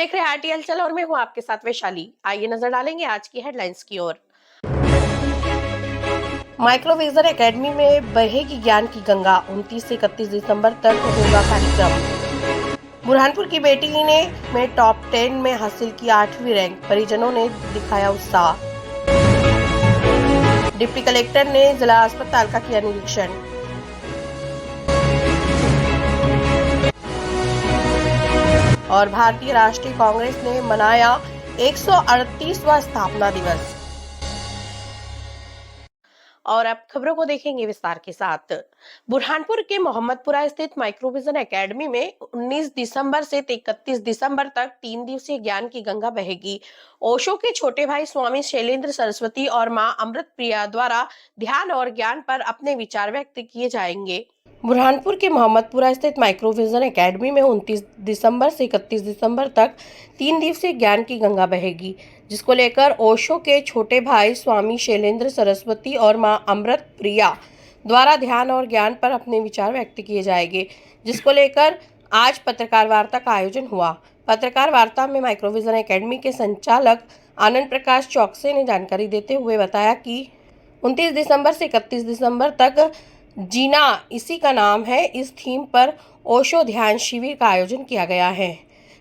देख रहे हैं आरटी हलचल और मैं हूं आपके साथ वैशाली। आइए नजर डालेंगे आज की हेडलाइंस की ओर। माइक्रोविजन एकेडमी में बहेगी ज्ञान की गंगा। 29 से 31 दिसंबर तक होगा कार्यक्रम। बुरहानपुर की बेटी ने टॉप 10 में हासिल की 8वीं रैंक। परिजनों ने दिखाया उत्साह। डिप्टी कलेक्टर ने जिला अस्पताल का किया निरीक्षण। और भारतीय राष्ट्रीय कांग्रेस ने मनाया 138वां स्थापना दिवस। और अब खबरों को देखेंगे विस्तार के साथ। बुरहानपुर के मोहम्मदपुरा स्थित माइक्रोविजन एकेडमी में 19 दिसंबर से 31 दिसंबर तक 3 दिवसीय ज्ञान की गंगा बहेगी। ओशो के छोटे भाई स्वामी शैलेंद्र सरस्वती और मां अमृत प्रिया द्वारा ध्यान और ज्ञान पर अपने विचार व्यक्त किए जाएंगे। बुरहानपुर के मोहम्मदपुरा स्थित माइक्रोविजन एकेडमी में 29 दिसंबर से 31 दिसंबर तक 3 दिवसीय ज्ञान की गंगा बहेगी, जिसको लेकर ओशो के छोटे भाई स्वामी शैलेंद्र सरस्वती और मां अमृत प्रिया द्वारा ध्यान और ज्ञान पर अपने विचार व्यक्त किए जाएंगे, जिसको लेकर आज पत्रकार वार्ता का आयोजन हुआ। पत्रकार वार्ता में माइक्रोविजन एकेडमी के संचालक आनंद प्रकाश चौकसे ने जानकारी देते हुए बताया कि 29 दिसंबर से 31 दिसंबर तक जीना इसी का नाम है। इस थीम पर ओशो ध्यान शिविर का आयोजन किया गया है,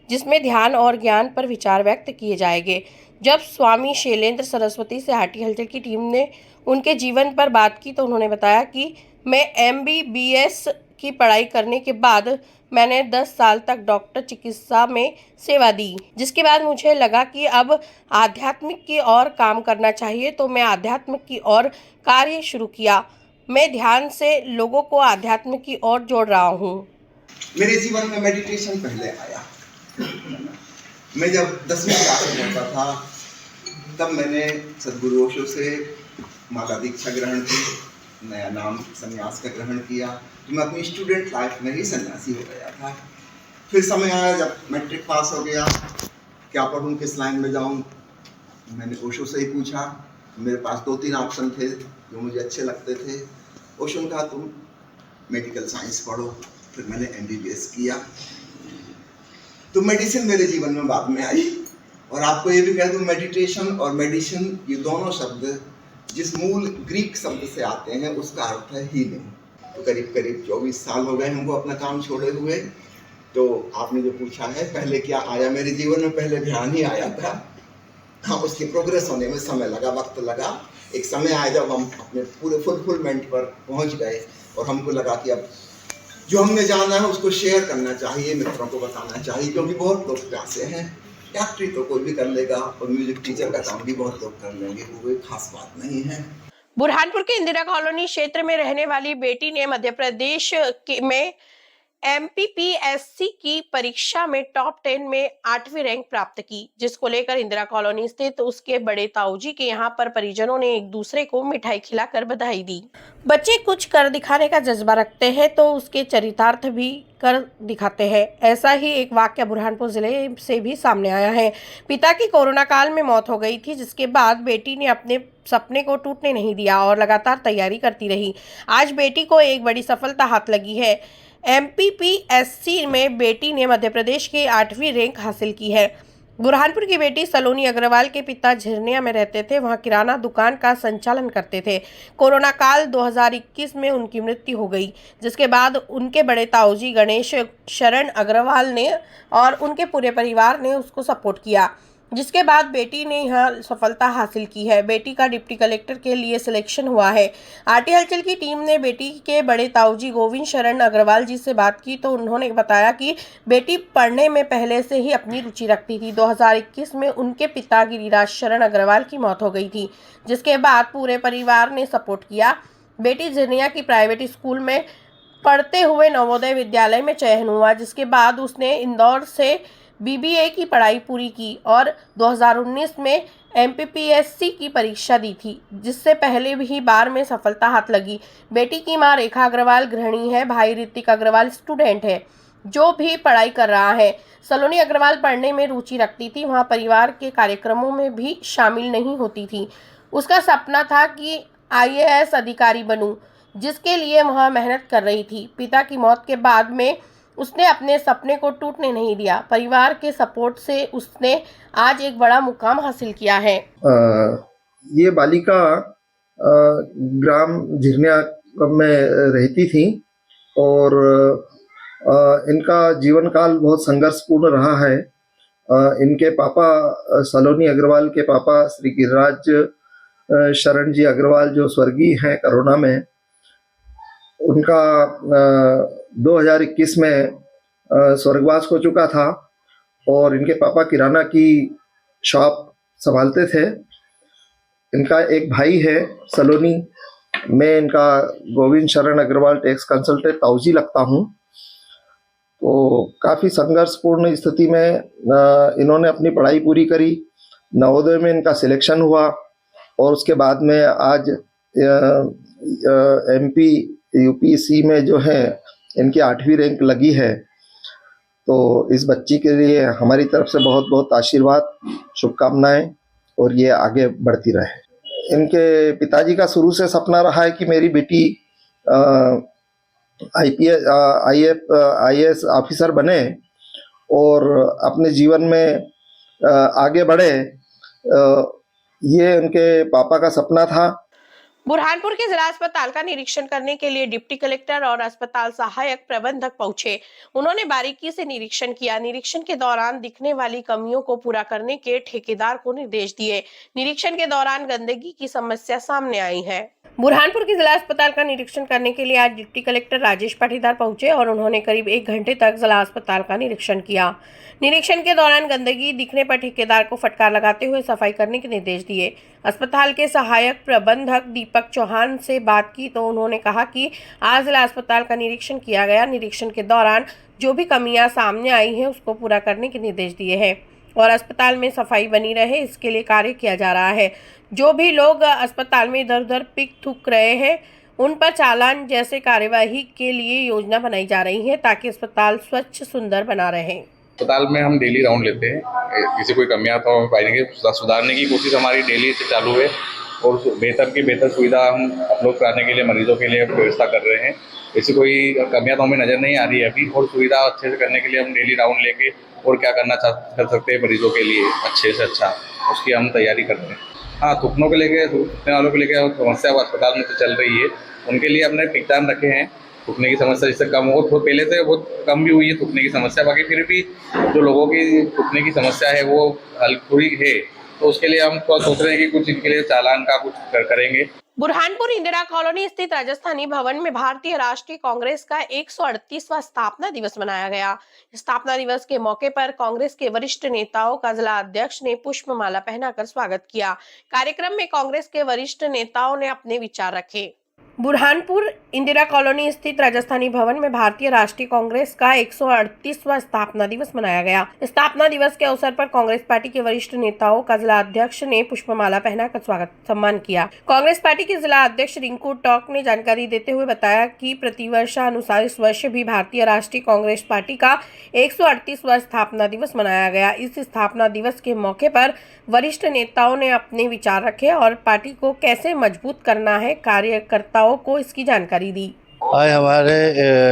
जिसमें ध्यान और ज्ञान पर विचार व्यक्त किए जाएंगे। जब स्वामी शैलेंद्र सरस्वती से आरटी हलचल की टीम ने उनके जीवन पर बात की तो उन्होंने बताया कि मैं MBBS की पढ़ाई करने के बाद मैंने 10 साल तक डॉक्टर चिकित्सा में सेवा दी, जिसके बाद मुझे लगा कि अब आध्यात्मिक की ओर काम करना चाहिए, तो मैं आध्यात्मिक की ओर कार्य शुरू किया। मैं ध्यान से लोगों को आध्यात्म की ओर जोड़ रहा हूँ। मेरे जीवन में मेडिटेशन पहले आया। मैं जब 10वीं क्लास में पढ़ता था तब मैंने सदगुरु ओशो से माला दीक्षा ग्रहण की, नया नाम संन्यास का ग्रहण किया। तो मैं अपनी स्टूडेंट लाइफ में ही सन्यासी हो गया था। फिर समय आया जब मैट्रिक पास हो गया, क्या पढ़ूं, किस लाइन में जाऊं। मैंने ओशो से ही पूछा। मेरे पास 2-3 ऑप्शन थे जो मुझे अच्छे लगते थे। ओशो ने कहा तुम मेडिकल साइंस पढ़ो। फिर मैंने MBBS किया। तो मेडिसिन मेरे जीवन में बाद में आई। और आपको ये भी कह दूं, मेडिटेशन और मेडिसिन ये दोनों शब्द जिस मूल ग्रीक शब्द से आते हैं उसका अर्थ है हीलिंग। तो करीब करीब 24 साल हो गए हमको अपना काम छोड़े हुए। तो आपने जो पूछा है पहले क्या आया मेरे जीवन में, पहले ध्यान ही आया था। हाँ, उसकी प्रोग्रेस होने में समय लगा, वक्त लगा। एक समय आया जब हम अपने पूरे फुलफिलमेंट पर पहुंच गए और हमको लगा कि अब जो हमने जाना है उसको शेयर करना चाहिए, मित्रों को बताना चाहिए, क्योंकि बहुत लोग प्यासे हैं। डॉक्टरी तो कोई भी कर लेगा और म्यूजिक टीचर का काम भी बहुत लोग कर लेंगे, वो कोई खास बात नहीं है। बुरहानपुर के इंदिरा कॉलोनी क्षेत्र में रहने वाली बेटी ने मध्य प्रदेश में MPPSC की परीक्षा में टॉप 10 में 8वीं रैंक प्राप्त की, जिसको लेकर इंदिरा कॉलोनी स्थित उसके बड़े ताऊजी के यहाँ पर परिजनों ने एक दूसरे को मिठाई खिलाकर बधाई दी। बच्चे कुछ कर दिखाने का जज्बा रखते हैं तो उसके चरितार्थ भी कर दिखाते हैं। ऐसा ही एक वाक्य बुरहानपुर जिले से भी सामने आया है। पिता की कोरोना काल में मौत हो गई थी, जिसके बाद बेटी ने अपने सपने को टूटने नहीं दिया और लगातार तैयारी करती रही। आज बेटी को एक बड़ी सफलता हाथ लगी है। MPPSC में बेटी ने मध्य प्रदेश की 8वीं रैंक हासिल की है। बुरहानपुर की बेटी सलोनी अग्रवाल के पिता झिरनिया में रहते थे, वहां किराना दुकान का संचालन करते थे। कोरोना काल 2021 में उनकी मृत्यु हो गई, जिसके बाद उनके बड़े ताऊजी गणेश शरण अग्रवाल ने और उनके पूरे परिवार ने उसको सपोर्ट किया, जिसके बाद बेटी ने यहां सफलता हासिल की है। बेटी का डिप्टी कलेक्टर के लिए सिलेक्शन हुआ है। आरटी हलचल की टीम ने बेटी के बड़े ताऊजी गोविंद शरण अग्रवाल जी से बात की तो उन्होंने बताया कि बेटी पढ़ने में पहले से ही अपनी रुचि रखती थी। 2021 में उनके पिता गिरिराज शरण अग्रवाल की मौत हो गई थी, जिसके बाद पूरे परिवार ने सपोर्ट किया। बेटी झिरनिया की प्राइवेट स्कूल में पढ़ते हुए नवोदय विद्यालय में चयन हुआ, जिसके बाद उसने इंदौर से BBA की पढ़ाई पूरी की और 2019 में MPPSC की परीक्षा दी थी, जिससे पहले भी बार में सफलता हाथ लगी। बेटी की मां रेखा अग्रवाल गृहिणी है, भाई ऋतिक अग्रवाल स्टूडेंट है जो भी पढ़ाई कर रहा है। सलोनी अग्रवाल पढ़ने में रुचि रखती थी, वहां परिवार के कार्यक्रमों में भी शामिल नहीं होती थी। उसका सपना था कि IAS अधिकारी बनूं, जिसके लिए वह मेहनत कर रही थी। पिता की मौत के बाद में उसने अपने सपने को टूटने नहीं दिया। परिवार के सपोर्ट से उसने आज एक बड़ा मुकाम हासिल किया है। ये बालिका ग्राम झिरनिया में रहती थी और इनका जीवन काल बहुत संघर्षपूर्ण रहा है। इनके पापा सलोनी अग्रवाल के पापा श्री गिरिराज शरण जी अग्रवाल जो स्वर्गीय हैं कोरोना में, उनका 2021 में स्वर्गवास हो चुका था और इनके पापा किराना की शॉप संभालते थे। इनका एक भाई है सलोनी, मैं इनका गोविंद शरण अग्रवाल टैक्स कंसल्टेंट ताऊजी लगता हूँ। तो काफ़ी संघर्षपूर्ण स्थिति में इन्होंने अपनी पढ़ाई पूरी करी, नवोदय में इनका सिलेक्शन हुआ और उसके बाद में आज MP UPSC में जो है इनकी 8वीं रैंक लगी है। तो इस बच्ची के लिए हमारी तरफ से बहुत बहुत आशीर्वाद, शुभकामनाएं और ये आगे बढ़ती रहे। इनके पिताजी का शुरू से सपना रहा है कि मेरी बेटी IAS ऑफिसर बने और अपने जीवन में आगे बढ़े। ये उनके पापा का सपना था। बुरहानपुर के जिला अस्पताल का निरीक्षण करने के लिए डिप्टी कलेक्टर और अस्पताल सहायक प्रबंधक पहुंचे। उन्होंने बारीकी से निरीक्षण किया। निरीक्षण के दौरान दिखने वाली कमियों को पूरा करने के ठेकेदार को निर्देश दिए। निरीक्षण के दौरान गंदगी की समस्या सामने आई है। बुरहानपुर के जिला अस्पताल का निरीक्षण करने के लिए आज डिप्टी कलेक्टर राजेश पाटीदार पहुंचे और उन्होंने करीब 1 घंटे तक जिला अस्पताल का निरीक्षण किया। निरीक्षण के दौरान गंदगी दिखने पर ठेकेदार को फटकार लगाते हुए सफाई करने के निर्देश दिए। अस्पताल के सहायक प्रबंधक दीपक चौहान से बात की तो उन्होंने कहा कि आज जिला अस्पताल का निरीक्षण किया गया। निरीक्षण के दौरान जो भी कमियां सामने आई हैं उसको पूरा करने के निर्देश दिए हैं और अस्पताल में सफाई बनी रहे इसके लिए कार्य किया जा रहा है। जो भी लोग अस्पताल में इधर उधर पिक थूक रहे हैं उन पर चालान जैसे कार्यवाही के लिए योजना बनाई जा रही है ताकि अस्पताल स्वच्छ सुंदर बना रहे। अस्पताल में हम डेली राउंड लेते हैं, किसी कोई कमियां तो हम पाएंगे, सुधारने की कोशिश हमारी डेली से चालू है और बेहतर सुविधा हम अपलोड कराने के लिए मरीजों के लिए व्यवस्था कर रहे हैं। ऐसी कोई कमियां तो हमें नज़र नहीं आ रही है अभी और सुविधा अच्छे से करने के लिए हम डेली राउंड लेके और क्या कर सकते हैं मरीजों के लिए अच्छे से अच्छा, उसकी हम तैयारी कर रहे हैं। हाँ, थूकने वालों को लेके समस्या अस्पताल में तो चल रही है, उनके लिए हमने टिकटान रखे हैं। थूकने की समस्या जिससे कम हो, तो पहले से बहुत कम भी हुई है थूकने की समस्या, बाकी फिर भी जो लोगों की थूकने की समस्या है वो हल्की है, तो उसके लिए हम सोच रहे हैं कि कुछ इनके लिए चालान का कुछ करेंगे। बुरहानपुर इंदिरा कॉलोनी स्थित राजस्थानी भवन में भारतीय राष्ट्रीय कांग्रेस का 138वां स्थापना दिवस मनाया गया। स्थापना दिवस के मौके पर कांग्रेस के वरिष्ठ नेताओं का जिला अध्यक्ष ने पुष्पमाला पहनाकर स्वागत किया। कार्यक्रम में कांग्रेस के वरिष्ठ नेताओं ने अपने विचार रखे। बुरहानपुर इंदिरा कॉलोनी स्थित राजस्थानी भवन में भारतीय राष्ट्रीय कांग्रेस का 138वां स्थापना दिवस मनाया गया। स्थापना दिवस के अवसर पर कांग्रेस पार्टी के वरिष्ठ नेताओं का जिला अध्यक्ष ने पुष्पमाला पहनाकर स्वागत सम्मान किया। कांग्रेस पार्टी के जिला अध्यक्ष रिंकू टॉक ने जानकारी देते हुए बताया कि प्रतिवर्षानुसार इस वर्ष भी भारतीय राष्ट्रीय कांग्रेस पार्टी का 138वां स्थापना दिवस मनाया गया। इस स्थापना दिवस के मौके पर वरिष्ठ नेताओं ने अपने विचार रखे और पार्टी को कैसे मजबूत करना है, कार्यकर्ताओं को इसकी जानकारी दी। आज हमारे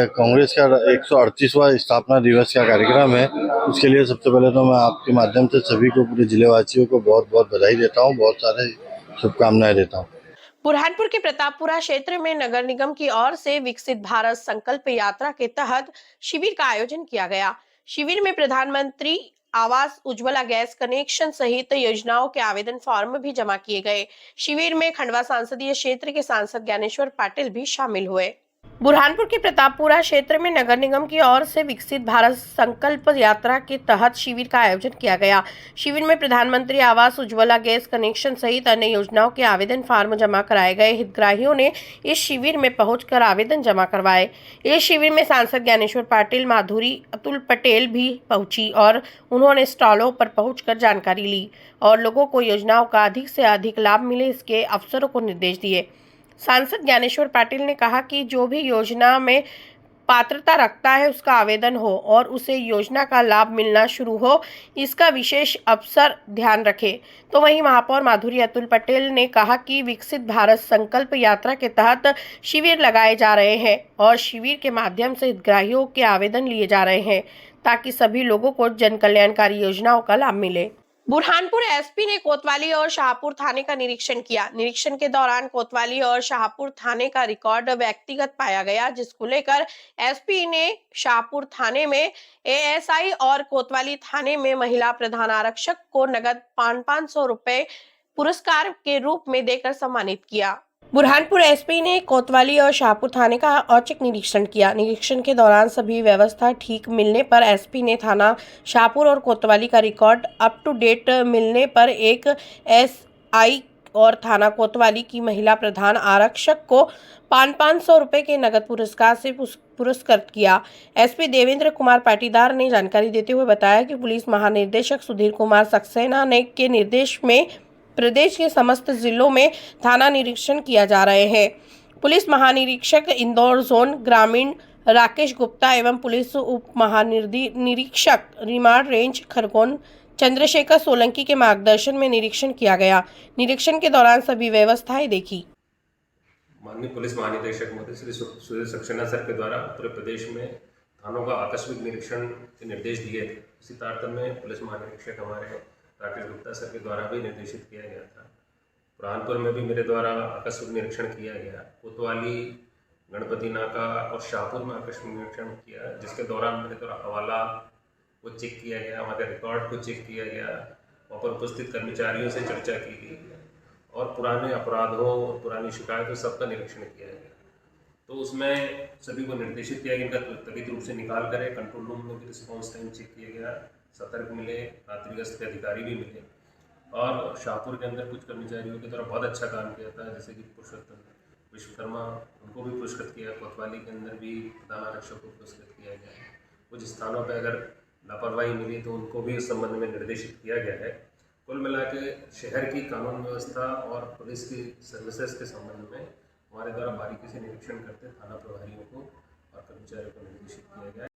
कांग्रेस का 138वां स्थापना दिवस का कार्यक्रम है। उसके लिए सबसे पहले तो मैं आपके माध्यम से सभी को, पूरे जिलेवासियों को बहुत बहुत बधाई देता हूँ, बहुत सारे शुभकामनाएं देता हूँ। बुरहानपुर के प्रतापपुरा क्षेत्र में नगर निगम की ओर से विकसित भारत संकल्प यात्रा के तहत शिविर का आयोजन किया गया। शिविर में प्रधानमंत्री आवास उज्ज्वला गैस कनेक्शन सहित योजनाओं के आवेदन फॉर्म भी जमा किए गए। शिविर में खंडवा संसदीय क्षेत्र के सांसद ज्ञानेश्वर पाटिल भी शामिल हुए। बुरहानपुर के प्रतापपुरा क्षेत्र में नगर निगम की ओर से विकसित भारत संकल्प यात्रा के तहत शिविर का आयोजन किया गया। शिविर में प्रधानमंत्री आवास उज्ज्वला गैस कनेक्शन सहित अन्य योजनाओं के आवेदन फॉर्म जमा कराए गए। हितग्राहियों ने इस शिविर में पहुंचकर आवेदन जमा करवाए। इस शिविर में सांसद ज्ञानेश्वर पाटिल, माधुरी अतुल पटेल भी पहुंची और उन्होंने स्टॉलों पर पहुंचकर जानकारी ली और लोगों को योजनाओं का अधिक से अधिक लाभ मिले इसके अफसरों को निर्देश दिए। सांसद ज्ञानेश्वर पाटिल ने कहा कि जो भी योजना में पात्रता रखता है उसका आवेदन हो और उसे योजना का लाभ मिलना शुरू हो, इसका विशेष अवसर ध्यान रखे। तो वहीं महापौर माधुरी अतुल पटेल ने कहा कि विकसित भारत संकल्प यात्रा के तहत शिविर लगाए जा रहे हैं और शिविर के माध्यम से हितग्राहियों के आवेदन लिए जा रहे हैं ताकि सभी लोगों को जन कल्याणकारी योजनाओं का लाभ मिले। बुरहानपुर एसपी ने कोतवाली और शाहपुर थाने का निरीक्षण किया। निरीक्षण के दौरान कोतवाली और शाहपुर थाने का रिकॉर्ड व्यक्तिगत पाया गया, जिसको लेकर एसपी ने शाहपुर थाने में एएसआई और कोतवाली थाने में महिला प्रधान आरक्षक को नगद 500 रुपए पुरस्कार के रूप में देकर सम्मानित किया। बुरहानपुर एसपी ने कोतवाली और शाहपुर थाने का औचक निरीक्षण किया। निरीक्षण के दौरान सभी व्यवस्था ठीक मिलने पर एसपी ने थाना शाहपुर और कोतवाली का रिकॉर्ड अप टू डेट मिलने पर एक एसआई और थाना कोतवाली की महिला प्रधान आरक्षक को 500 रुपए के नगद पुरस्कार से पुरस्कृत किया। एसपी देवेंद्र कुमार पाटीदार ने जानकारी देते हुए बताया कि पुलिस महानिदेशक सुधीर कुमार सक्सेना ने के निर्देश में प्रदेश के समस्त जिलों में थाना निरीक्षण किया जा रहे हैं। पुलिस महानिरीक्षक इंदौर जोन ग्रामीण राकेश गुप्ता एवं पुलिस उप महानिरीक्षक रिमांड रेंज खरगोन चंद्रशेखर सोलंकी के मार्गदर्शन में निरीक्षण किया गया। निरीक्षण के दौरान सभी व्यवस्थाएं देखी। माननीय पुलिस महानिदेशक महोदय श्री सुधीर सक्सेना सर के द्वारा पूरे प्रदेश में थानों का आकस्मिक निरीक्षण के निर्देश दिए थे। इसी तारतम्य में पुलिस महानिरीक्षक हमारे राकेश गुप्ता सर के द्वारा भी निर्देशित किया गया था। बुरहानपुर में भी मेरे द्वारा आकस्मिक निरीक्षण किया गया। कोतवाली, गणपति नाका और शाहपुर में आकस्मिक निरीक्षण किया, जिसके दौरान मेरे द्वारा हवाला को चेक किया गया, हमारे रिकॉर्ड को चेक किया गया, वहाँ पर उपस्थित कर्मचारियों से चर्चा की गई और पुराने अपराधों और पुरानी शिकायतों सबका निरीक्षण किया गया। तो उसमें सभी को निर्देशित किया गया इनका त्वरित रूप से निकाल करें। कंट्रोल रूम में भी रिस्पॉन्स टाइम चेक किया गया, सतर्क मिले, रात्रि गश्त के अधिकारी भी मिले और शाहपुर के अंदर कुछ कर्मचारियों के द्वारा बहुत अच्छा काम किया था, जैसे कि पुरुषोत्तम विश्वकर्मा, उनको भी पुरस्कृत किया। कोतवाली के अंदर भी प्रधान आरक्षक को पुरस्कृत किया गया है। कुछ स्थानों पर अगर लापरवाही मिली तो उनको भी इस संबंध में निर्देशित किया गया है। कुल मिला के शहर की कानून व्यवस्था और पुलिस की सर्विसेज के संबंध में हमारे द्वारा बारीकी से निरीक्षण करते थाना प्रभारियों को और कर्मचारियों को निर्देशित किया गया।